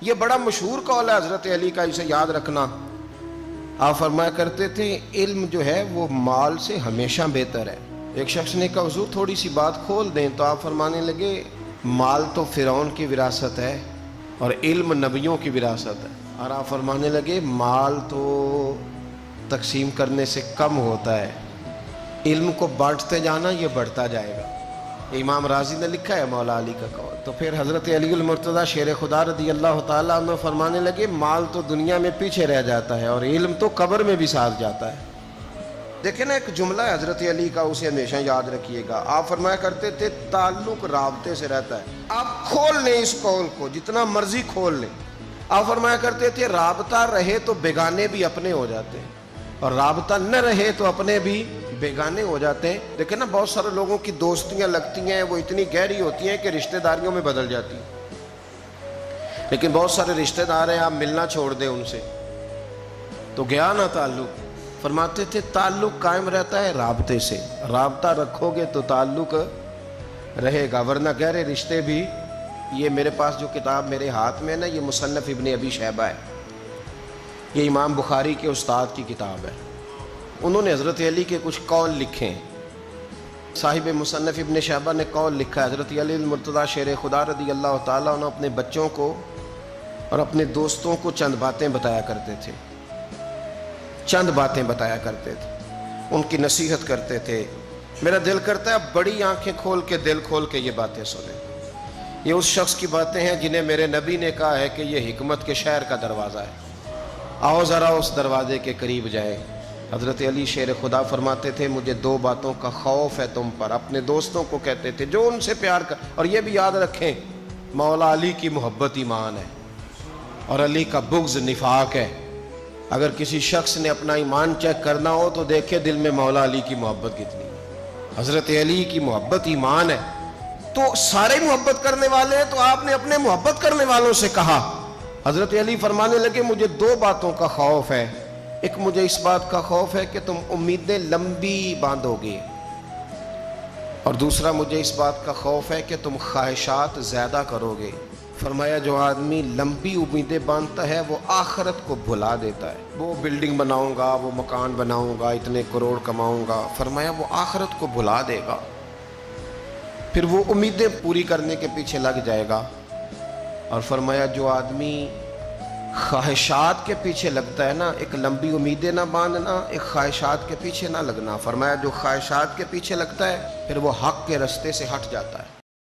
یہ بڑا مشہور قول ہے حضرت علی کا، اسے یاد رکھنا۔ آپ فرمایا کرتے تھے علم جو ہے وہ مال سے ہمیشہ بہتر ہے۔ ایک شخص نے کہا حضور تھوڑی سی بات کھول دیں، تو آپ فرمانے لگے مال تو فرعون کی وراثت ہے اور علم نبیوں کی وراثت ہے۔ اور آپ فرمانے لگے مال تو تقسیم کرنے سے کم ہوتا ہے، علم کو بانٹتے جانا یہ بڑھتا جائے گا۔ امام راضی نے لکھا ہے مولا علی کا قول۔ تو پھر حضرت علی المرتضیٰ شیر خدا رضی اللہ تعالیٰ عنہ فرمانے لگے مال تو دنیا میں پیچھے رہ جاتا ہے اور علم تو قبر میں بھی ساتھ جاتا ہے۔ دیکھیں نا، ایک جملہ ہے حضرت علی کا، اسے ہمیشہ یاد رکھیے گا۔ آپ فرمایا کرتے تھے تعلق رابطے سے رہتا ہے۔ آپ کھول لیں اس قول کو، جتنا مرضی کھول لیں۔ آپ فرمایا کرتے تھے رابطہ رہے تو بیگانے بھی اپنے ہو جاتے ہیں، اور رابطہ نہ رہے تو اپنے بھی بیگانے ہو جاتے ہیں۔ دیکھیں نا، بہت سارے لوگوں کی دوستیاں لگتی ہیں، وہ اتنی گہری ہوتی ہیں کہ رشتہ داریوں میں بدل جاتی ہیں، لیکن بہت سارے رشتہ دار ہیں، آپ ملنا چھوڑ دیں ان سے تو گیا نا تعلق۔ فرماتے تھے تعلق قائم رہتا ہے رابطے سے، رابطہ رکھو گے تو تعلق رہے گا، ورنہ گہرے رشتے بھی۔ یہ میرے پاس جو کتاب میرے ہاتھ میں ہے نا، یہ مصنف ابن ابی شیبہ ہے، یہ امام بخاری کے استاد کی کتاب ہے۔ انہوں نے حضرت علی کے کچھ قول لکھے ہیں۔ صاحب مصنف ابن شیبہ نے قول لکھا ہے، حضرت علی المرتضیٰ شیر خدا رضی اللہ تعالیٰ عنہ اپنے بچوں کو اور اپنے دوستوں کو چند باتیں بتایا کرتے تھے، چند باتیں بتایا کرتے تھے، ان کی نصیحت کرتے تھے۔ میرا دل کرتا ہے بڑی آنکھیں کھول کے دل کھول کے یہ باتیں سنیں۔ یہ اس شخص کی باتیں ہیں جنہیں میرے نبی نے کہا ہے کہ یہ حکمت کے شہر کا دروازہ ہے، آؤ ذرا اس دروازے کے قریب جائیں۔ حضرت علی شیر خدا فرماتے تھے مجھے دو باتوں کا خوف ہے تم پر۔ اپنے دوستوں کو کہتے تھے جو ان سے پیار کر، اور یہ بھی یاد رکھیں مولا علی کی محبت ایمان ہے اور علی کا بغض نفاق ہے۔ اگر کسی شخص نے اپنا ایمان چیک کرنا ہو تو دیکھے دل میں مولا علی کی محبت کتنی ہے۔ حضرت علی کی محبت ایمان ہے، تو سارے محبت کرنے والے ہیں، تو آپ نے اپنے محبت کرنے والوں سے کہا۔ حضرت علی فرمانے لگے مجھے دو باتوں کا خوف ہے، ایک مجھے اس بات کا خوف ہے کہ تم امیدیں لمبی باندھو گے، اور دوسرا مجھے اس بات کا خوف ہے کہ تم خواہشات زیادہ کرو گے۔ فرمایا جو آدمی لمبی امیدیں باندھتا ہے وہ آخرت کو بھلا دیتا ہے۔ وہ بلڈنگ بناؤں گا، وہ مکان بناؤں گا، اتنے کروڑ کماؤں گا، فرمایا وہ آخرت کو بھلا دے گا، پھر وہ امیدیں پوری کرنے کے پیچھے لگ جائے گا۔ اور فرمایا جو آدمی خواہشات کے پیچھے لگتا ہے نا، ایک لمبی امیدیں نہ باندھنا، ایک خواہشات کے پیچھے نہ لگنا، فرمایا جو خواہشات کے پیچھے لگتا ہے پھر وہ حق کے رستے سے ہٹ جاتا ہے۔